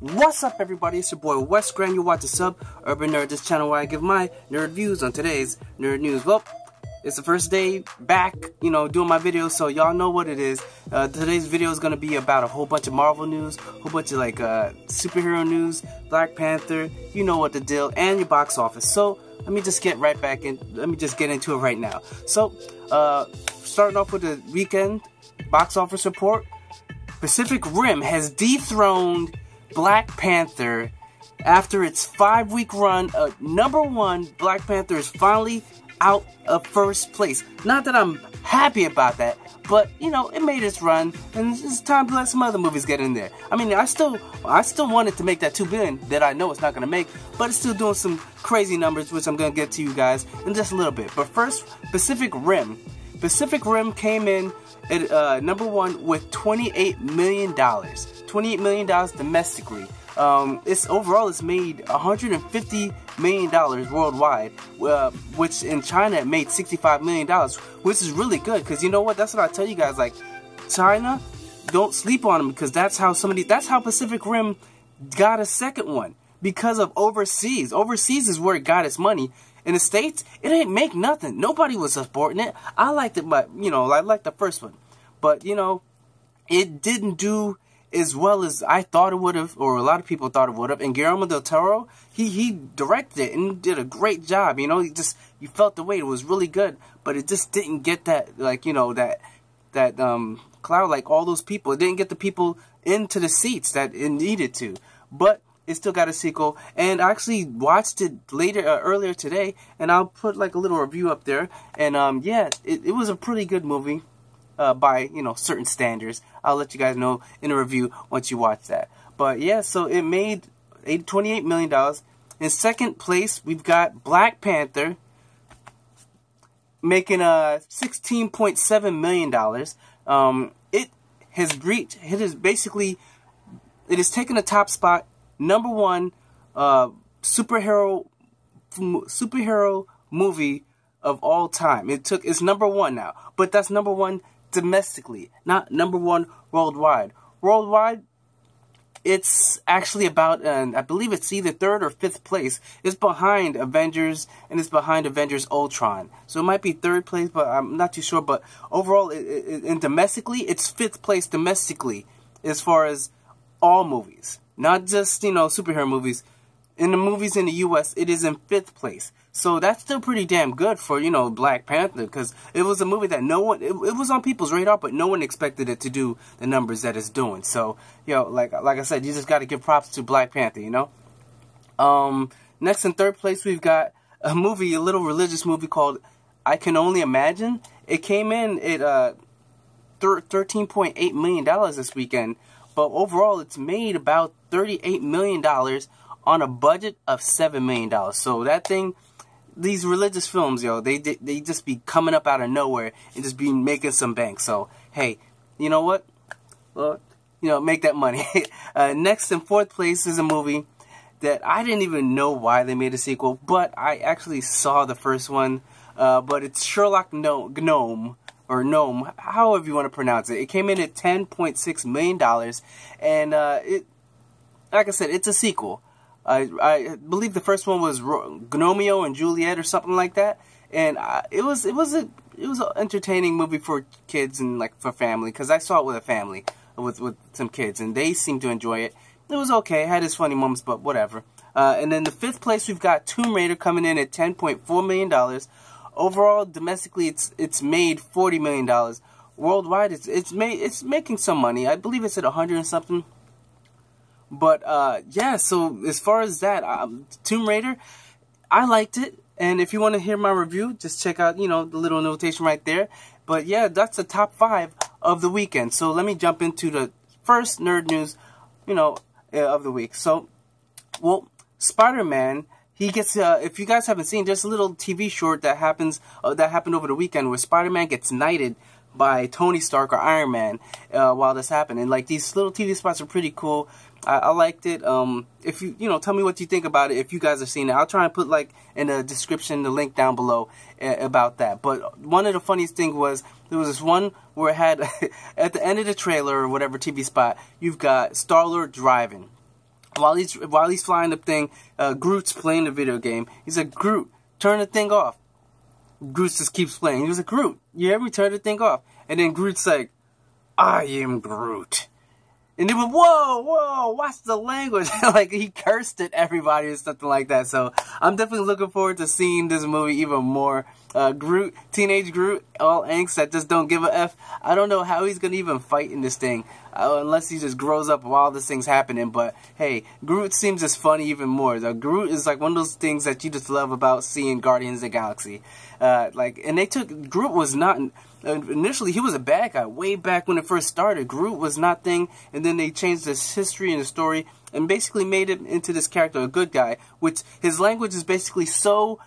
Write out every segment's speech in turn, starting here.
What's up, everybody? It's your boy Wes Grand. You watch the Sub Urban Nerd, this channel where I give my nerd views on today's nerd news. Well, it's the first day back, doing my videos, so y'all know what it is. Today's video is gonna be about a whole bunch of Marvel news, a whole bunch of superhero news, Black Panther, you know what the deal, and your box office. So let me just get right back in. Let me just get into it right now. So, starting off with the weekend box office report, Pacific Rim has dethroned Black Panther after its 5-week run. #1, Black Panther is finally out of first place. Not that I'm happy about that, but it made its run, and it's time to let some other movies get in there. I mean, I still want it to make that $2 billion that I know it's not gonna make, but it's still doing some crazy numbers, which I'm gonna get to you guys in just a little bit. But first, Pacific Rim. Pacific Rim came in at #1 with $28 million. $28 million domestically. It's made $150 million worldwide, which in China it made $65 million, which is really good, because you know what? That's what I tell you guys. Like, China, don't sleep on them, because that's how Pacific Rim got a second one, because of overseas. Overseas is where it got its money. In the States, it ain't make nothing. Nobody was supporting it. I liked it, but I liked the first one, but it didn't do as well as I thought it would have, or a lot of people thought it would have. And Guillermo del Toro, he directed it and did a great job. You felt the weight. It was really good, but it just didn't get that, that cloud like all those people. It didn't get the people into the seats that it needed to. But it still got a sequel, and I actually watched it earlier today, and I'll put like a little review up there. And yeah, it was a pretty good movie. By certain standards. I'll let you guys know in a review once you watch that. But yeah, so it made $28 million. In second place, we've got Black Panther making $16.7 million. It has taken the top spot, #1 superhero movie of all time. It's #1 now, but that's #1 domestically, not #1 worldwide. Worldwide, it's actually about, I believe it's either 3rd or 5th place. It's behind Avengers, and it's behind Avengers Ultron. So it might be 3rd place, but I'm not too sure. But overall, and domestically, it's 5th place domestically, as far as all movies. Not just, superhero movies. In the movies in the U.S., it is in 5th place. So that's still pretty damn good for, Black Panther, because it was a movie that it was on people's radar, but no one expected it to do the numbers that it's doing. So, like I said, you just got to give props to Black Panther, Next, in 3rd place, we've got a little religious movie called I Can Only Imagine. It came in at $13.8 million this weekend, but overall, it's made about $38 million on a budget of $7 million. So that thing, these religious films, they just be coming up out of nowhere and just be making some bank. So, hey, you know what? Well, make that money. Next, in 4th place, is a movie that I didn't even know why they made a sequel, but I actually saw the first one. But it's Sherlock Gnome, however you want to pronounce it. It came in at $10.6 million, and like I said, it's a sequel. I believe the first one was Gnomeo and Juliet or something like that, and it was an entertaining movie for kids and for family, because I saw it with a family with some kids, and they seemed to enjoy it. It was okay. It had its funny moments, but whatever. And then the 5th place, we've got Tomb Raider coming in at $10.4 million. Overall, domestically, it's made $40 million. Worldwide, it's making some money. I believe it's at 100 and something. But, yeah, so as far as that, Tomb Raider, I liked it. And if you want to hear my review, just check out, the little notation right there. But, yeah, that's the top 5 of the weekend. So let me jump into the first nerd news, of the week. So, well, Spiderman, he gets, if you guys haven't seen, there's a little TV short that happened over the weekend where Spider-Man gets knighted by Tony Stark or Iron Man while this happened. And, these little TV spots are pretty cool. I liked it. If you tell me what you think about it if you guys have seen it. I'll try and put in the description the link down below about that. But one of the funniest things was there was this one where it had at the end of the trailer or whatever TV spot, you've got Star-Lord driving. while he's flying the thing, Groot's playing the video game. He's like, Groot, turn the thing off. Groot just keeps playing. He was like, Groot, you hear me? Turn the thing off. And then Groot's like, I am Groot. And they went, whoa, watch the language. Like, he cursed at everybody or something like that. So, I'm definitely looking forward to seeing this movie even more. Groot, teenage Groot, all angst that just don't give a F. I don't know how he's going to even fight in this thing. Unless he just grows up while this thing's happening. But, hey, Groot seems just funny even more. Groot is like one of those things that you just love about seeing Guardians of the Galaxy. Groot was not... initially, he was a bad guy way back when it first started. Groot was not thing, and then they changed his history and the story and basically made him into this character, a good guy, which his language is basically so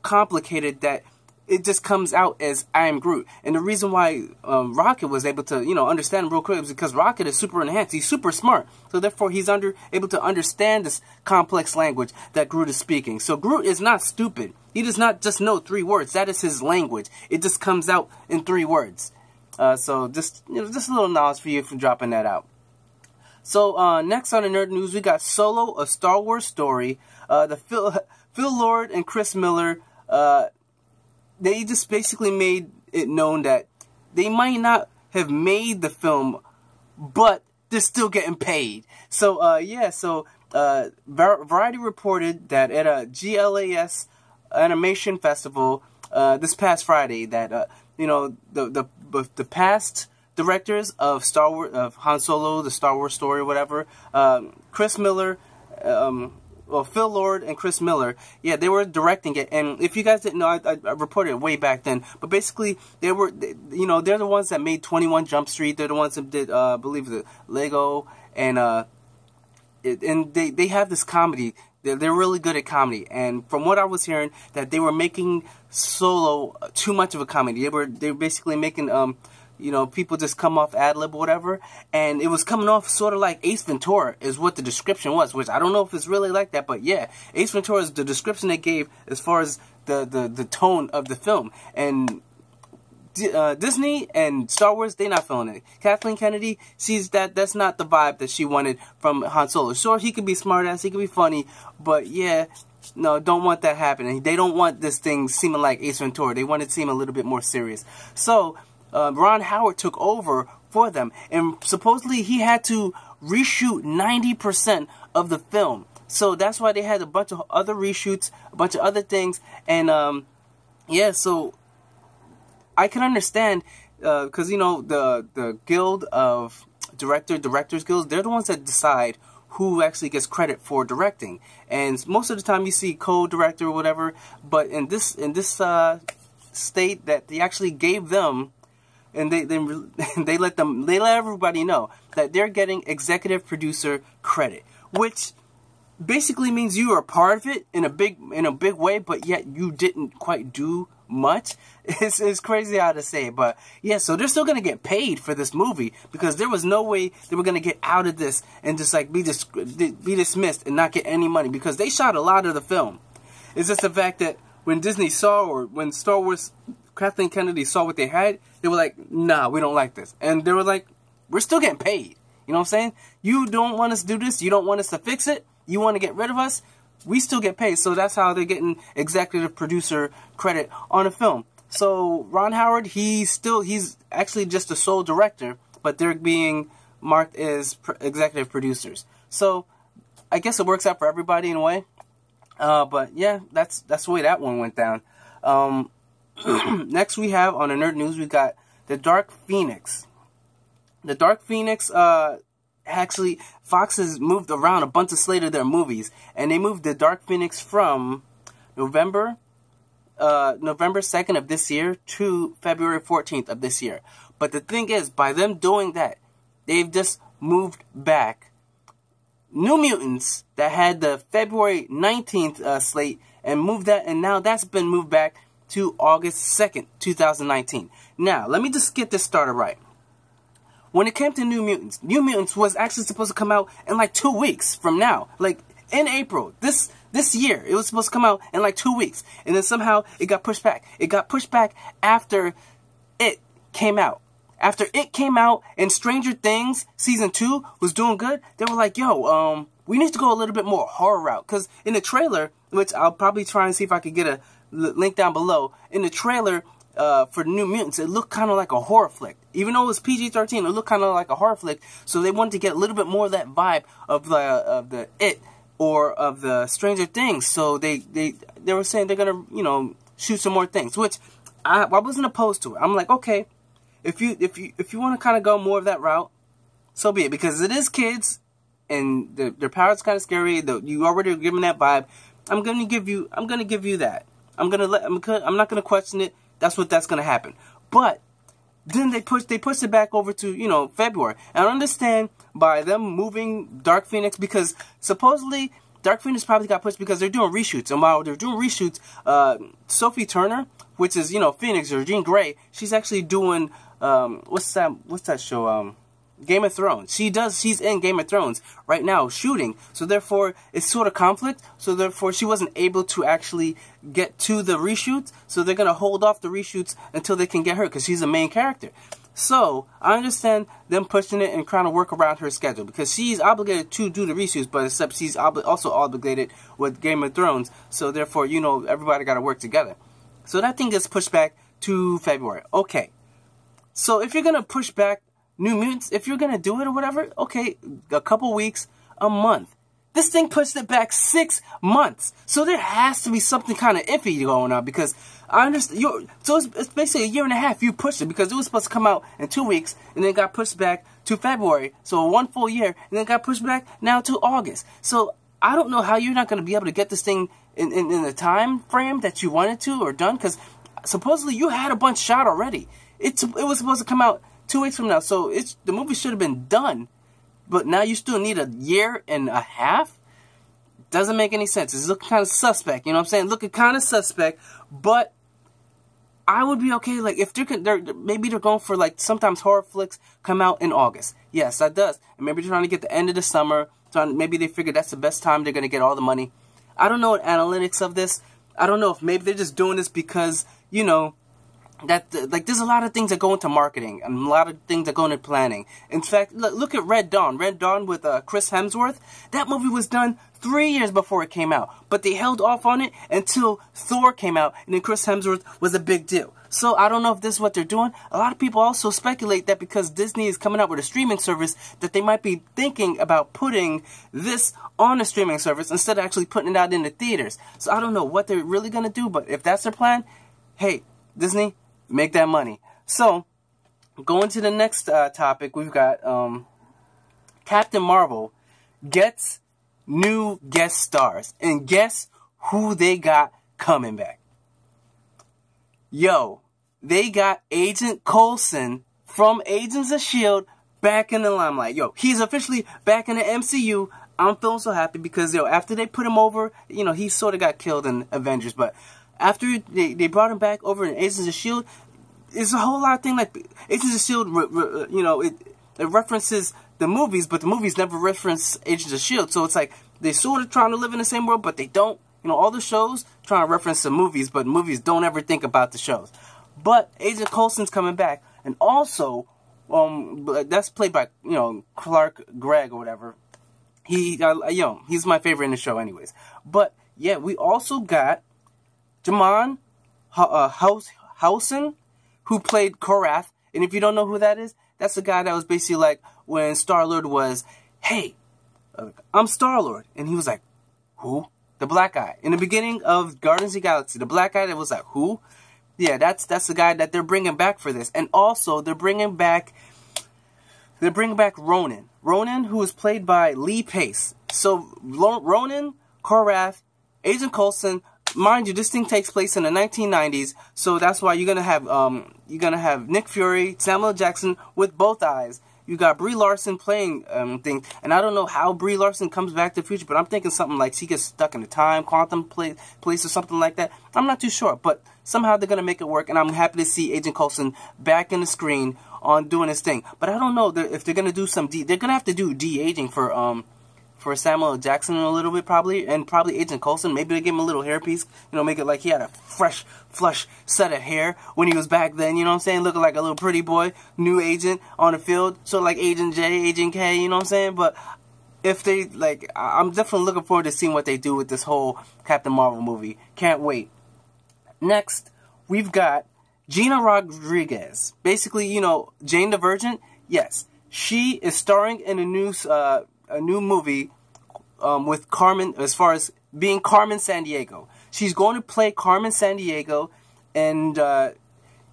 complicated that it just comes out as I am Groot. And the reason why Rocket was able to, understand him real quick is because Rocket is super enhanced. He's super smart. So therefore, he's able to understand this complex language that Groot is speaking. So Groot is not stupid. He does not just know 3 words. That is his language. It just comes out in 3 words. So just a little knowledge for you for dropping that out. So next on the nerd news, we got Solo, a Star Wars story. Phil Lord and Chris Miller, they just basically made it known that they might not have made the film, but they're still getting paid. So Variety reported that at a GLAS Animation Festival this past Friday that the past directors of Star Wars, of Han Solo, the Star Wars story, or whatever, Chris Miller, Phil Lord and Chris Miller, yeah, they were directing it. And if you guys didn't know, I reported it way back then. But basically, they're the ones that made 21 Jump Street. They're the ones that did, I believe, the Lego, and they have this comedy. They're really good at comedy, and from what I was hearing, that they were making Solo too much of a comedy. They were basically making people just come off ad-lib or whatever, and it was coming off sort of like Ace Ventura is what the description was, which I don't know if it's really like that, but yeah, Ace Ventura is the description they gave as far as the tone of the film. And Disney and Star Wars, they're not feeling it. Kathleen Kennedy sees that's not the vibe that she wanted from Han Solo. Sure, he could be smart-ass, he could be funny, but yeah, no, don't want that happening. They don't want this thing seeming like Ace Ventura. They want it to seem a little bit more serious. So, Ron Howard took over for them, and supposedly he had to reshoot 90% of the film. So that's why they had a bunch of other reshoots, a bunch of other things, and yeah, so I can understand, because the Guild of Directors Guilds, they're the ones that decide who actually gets credit for directing, and most of the time you see co-director or whatever. But in this state that they actually gave them, and they let everybody know that they're getting executive producer credit, which basically means you are a part of it in a big way, but yet you didn't quite do much. It's crazy how to say it, but yeah, so they're still gonna get paid for this movie, because there was no way they were gonna get out of this and just like be dismissed and not get any money, because they shot a lot of the film. It's just the fact that when Disney saw, or when Star Wars, Kathleen Kennedy saw what they had, they were like, nah, we don't like this. And they were like, we're still getting paid. You know what I'm saying? You don't want us to do this. You don't want us to fix it. You want to get rid of us. We still get paid. So that's how they're getting executive producer credit on a film. So Ron Howard, he's actually just a sole director, but they're being marked as executive producers. So I guess it works out for everybody in a way. But yeah, that's the way that one went down. Next we have on the nerd news, we got the Dark Phoenix. The Dark Phoenix, actually, Fox has moved around a bunch of slate of their movies, and they moved the Dark Phoenix from November 2nd of this year to February 14th of this year. But the thing is, by them doing that, they've just moved back New Mutants that had the February 19th slate, and moved that, and now that's been moved back to August 2nd, 2019. Now, let me just get this started right. When it came to New Mutants was actually supposed to come out in like 2 weeks from now. Like, in April, this year, it was supposed to come out in like 2 weeks. And then somehow, it got pushed back. It got pushed back after it came out. After It came out and Stranger Things Season 2 was doing good, they were like, yo, we need to go a little bit more horror route. Because in the trailer, which I'll probably try and see if I could get a link down below, in the trailer for New Mutants, it looked kind of like a horror flick. Even though it was PG-13, it looked kind of like a horror flick. So they wanted to get a little bit more of that vibe of the It or of the Stranger Things. So they were saying they're gonna, you know, shoot some more things, which I wasn't opposed to it. I'm like, okay, if you want to kind of go more of that route, so be it, because it is kids and their power's kind of scary. You already are giving that vibe. I'm gonna give you that. I'm not gonna question it. That's gonna happen. But then they pushed it back over to, you know, February. And I understand by them moving Dark Phoenix, because supposedly Dark Phoenix probably got pushed because they're doing reshoots. And while they're doing reshoots, Sophie Turner, which is, you know, Phoenix or Jean Grey, she's actually doing what's that show? Game of Thrones. She's in Game of Thrones right now shooting. So therefore it's sort of conflict. So therefore she wasn't able to actually get to the reshoots. So they're gonna hold off the reshoots until they can get her, because she's a main character. So I understand them pushing it and trying to work around her schedule, because she's obligated to do the reshoots, but except she's also obligated with Game of Thrones. So therefore, you know, everybody got to work together. So that thing gets pushed back to February. Okay. So if you're gonna push back New Mutants, if you're gonna do it or whatever, okay, a couple weeks, a month. This thing pushed it back 6 months. So there has to be something kind of iffy going on, because I understand. So it's basically a year and a half you pushed it, because it was supposed to come out in 2 weeks and then got pushed back to February. So 1 full year, and then got pushed back now to August. So I don't know how you're not gonna be able to get this thing in the time frame that you wanted to or done, because supposedly you had a bunch shot already. It was supposed to come out 2 weeks from now, so the movie should have been done, but now you still need a year and a half? Doesn't make any sense. It's looking kind of suspect, you know what I'm saying? Looking kind of suspect, but I would be okay, like, if maybe they're going for, like, sometimes horror flicks come out in August. Yes, that does. And maybe they're trying to get the end of the summer, maybe they figure that's the best time they're going to get all the money. I don't know what analytics of this. I don't know if maybe they're just doing this because, you know, like, there's a lot of things that go into marketing and a lot of things that go into planning. In fact, look at Red Dawn. Red Dawn with Chris Hemsworth. That movie was done 3 years before it came out, but they held off on it until Thor came out, and then Chris Hemsworth was a big deal. So I don't know if this is what they're doing. A lot of people also speculate that because Disney is coming out with a streaming service, that they might be thinking about putting this on a streaming service instead of actually putting it out in the theaters. So I don't know what they're really gonna do, but if that's their plan, hey, Disney, make that money. So, going to the next topic, we've got Captain Marvel gets new guest stars. And guess who they got coming back? Yo, they got Agent Coulson from Agents of S.H.I.E.L.D. back in the limelight. Yo, he's officially back in the MCU. I'm feeling so happy because, yo, after they put him over, you know, he sort of got killed in Avengers, but after they brought him back over in Agents of S.H.I.E.L.D., it's a whole lot of things. Like, Agents of S.H.I.E.L.D., you know, it references the movies, but the movies never reference Agents of S.H.I.E.L.D., so it's like they're sort of trying to live in the same world, but they don't. You know, all the shows trying to reference the movies, but movies don't ever think about the shows. But Agent Coulson's coming back, and also, that's played by, you know, Clark Gregg or whatever. He's my favorite in the show anyways. But, yeah, we also got Jamon Housen, who played Korath. And if you don't know who that is, that's the guy that was basically like when Star-Lord was, hey, I'm Star-Lord. And he was like, who? The black guy. In the beginning of Guardians of the Galaxy, the black guy that was like, who? Yeah, that's the guy that they're bringing back for this. And also, they're bringing back Ronan. Ronan, who is played by Lee Pace. So, Ronan, Korath, Agent Coulson. Mind you, this thing takes place in the 1990s, so that's why you're gonna have Nick Fury, Samuel L. Jackson with both eyes. You got Brie Larson playing things, and I don't know how Brie Larson comes back to the future, but I'm thinking something like she gets stuck in the time quantum place or something like that. I'm not too sure, but somehow they're gonna make it work, and I'm happy to see Agent Coulson back in the screen on doing his thing. But I don't know if they're gonna do they're gonna have to do de-aging for for Samuel L. Jackson a little bit, probably, and probably Agent Coulson. Maybe they give him a little hairpiece, you know, make it like he had a fresh, flush set of hair when he was back then, you know what I'm saying? Looking like a little pretty boy, new agent on the field, sort of like Agent J, Agent K, you know what I'm saying? But if they, like, I'm definitely looking forward to seeing what they do with this whole Captain Marvel movie. Can't wait. Next, we've got Gina Rodriguez. Basically, you know, Jane the Virgin. Yes, she is starring in a new movie with Carmen, as far as being Carmen Sandiego. She's going to play Carmen Sandiego, and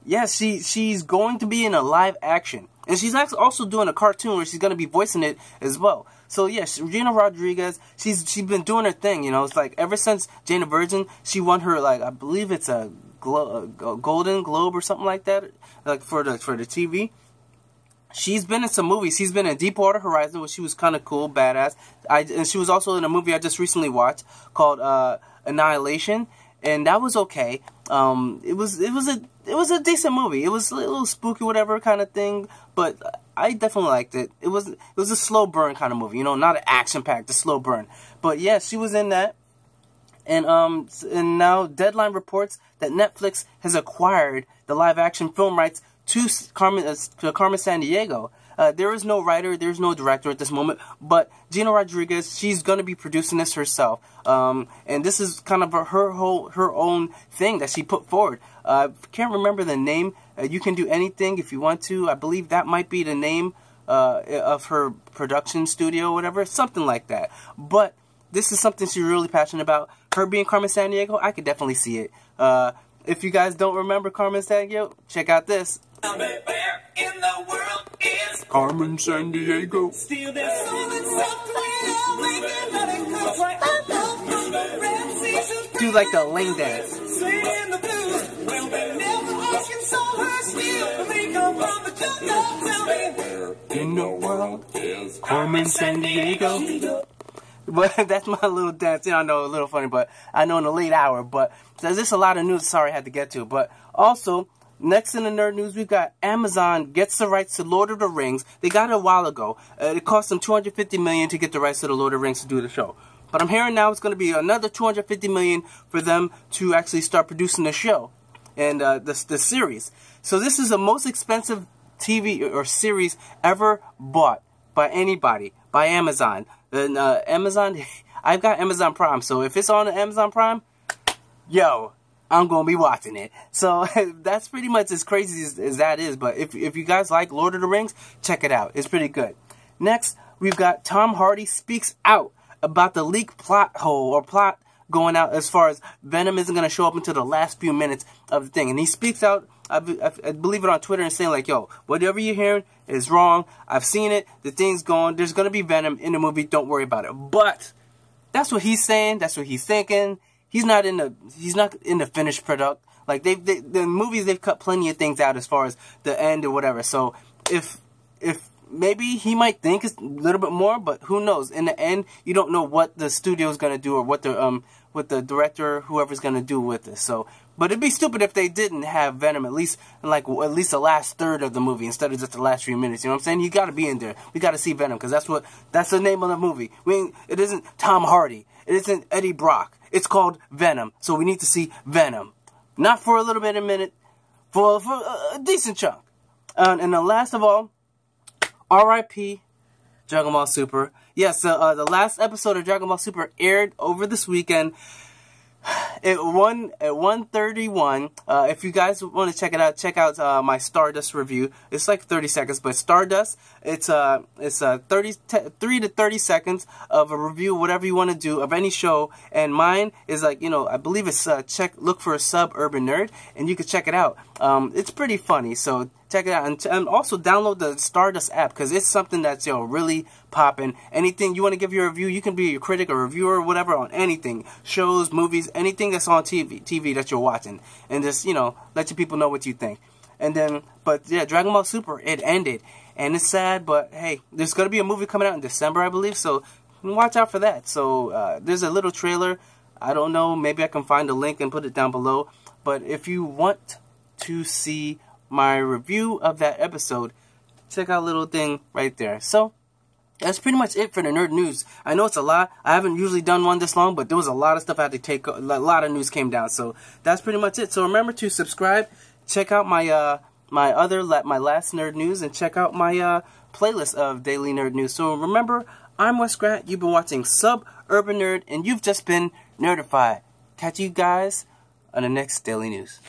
yeah, she's going to be in a live action. And she's actually also doing a cartoon where she's going to be voicing it as well. So yeah, Gina Rodriguez, she's been doing her thing, you know. It's like ever since Jane the Virgin, she won her, like, I believe it's a Golden Globe or something like that, like for the TV. She's been in some movies. She's been in Deepwater Horizon, which she was kind of cool, badass. And she was also in a movie I just recently watched called Annihilation, and that was okay. It was a decent movie. It was a little spooky, whatever kind of thing, but I definitely liked it. It was a slow burn kind of movie, you know, not an action packed, a slow burn. But yeah, she was in that. And now Deadline reports that Netflix has acquired the live action film rights to Carmen Sandiego. There is no writer, there's no director at this moment, but Gina Rodriguez, she's going to be producing this herself. And this is kind of her own thing that she put forward. Can't remember the name. You Can Do Anything If You Want To. I believe that might be the name of her production studio or whatever, something like that. But this is something she's really passionate about. Her being Carmen Sandiego, I could definitely see it. If you guys don't remember Carmen Sandiego, check out this. Where in the world is Carmen Sandiego? Steal their soul and self-will, making nothing good right from the red season. Do like the lane dance. Singing the blues. Well, they never ask him so her steal. They come from the jungle. Tell me, where in the world is Carmen Sandiego? But that's my little dance. You know, I know a little funny, but I know in the late hour. But there's just a lot of news. Sorry, I had to get to. But also, next in the nerd news, we've got Amazon gets the rights to Lord of the Rings. They got it a while ago. It cost them $250 million to get the rights to the Lord of the Rings to do the show. But I'm hearing now it's going to be another $250 million for them to actually start producing the show and the series. So this is the most expensive TV or series ever bought by anybody, by Amazon. And Amazon, I've got Amazon Prime, so if it's on Amazon Prime, yo, I'm going to be watching it. So that's pretty much as crazy as that is. But if you guys like Lord of the Rings, check it out. It's pretty good. Next, we've got Tom Hardy speaks out about the leaked plot going out as far as Venom isn't going to show up until the last few minutes of the thing. And he speaks out, I believe it on Twitter, and saying like, yo, whatever you're hearing is wrong. I've seen it. The thing's gone. There's going to be Venom in the movie. Don't worry about it. But that's what he's saying. That's what he's thinking. He's not in the finished product. Like the movies, they've cut plenty of things out as far as the end or whatever. So if maybe he might think it's a little bit more, but who knows? In the end, you don't know what the studio's gonna do or what the director, whoever's gonna do with this. So, but it'd be stupid if they didn't have Venom at least the last third of the movie instead of just the last few minutes. You know what I'm saying? You gotta be in there. We gotta see Venom because that's the name of the movie. It isn't Tom Hardy. It isn't Eddie Brock. It's called Venom. So we need to see Venom. Not for a little bit, a minute, for a decent chunk. And the last of all, R.I.P. Dragon Ball Super. Yes, the last episode of Dragon Ball Super aired over this weekend. At 1:31. If you guys want to check it out, check out my Stardust review. It's like 30 seconds, but Stardust, it's 3 to 30 seconds of a review, whatever you want to do of any show. And mine is like, you know, I believe it's look for a Suburban Nerd, and you can check it out. It's pretty funny, so check it out, and also download the Stardust app because it's something that's really popping. Anything you want to give your review, you can be a critic or reviewer or whatever on anything, shows, movies, anything that's on TV that you're watching, and just let your people know what you think. And then, but yeah, Dragon Ball Super, it ended, and it's sad, but hey, there's gonna be a movie coming out in December, I believe, so watch out for that. So there's a little trailer. I don't know, maybe I can find a link and put it down below. But if you want to see my review of that episode, check out a little thing right there. So that's pretty much it for the nerd news. I know it's a lot. I haven't usually done one this long, but there was a lot of stuff I had to take. A lot of news came down, so that's pretty much it. So remember to subscribe, check out my my last nerd news, and check out my playlist of daily nerd news. So remember, I'm Wes Grant. You've been watching Suburban Nerd, and you've just been nerdified. Catch you guys on the next daily news.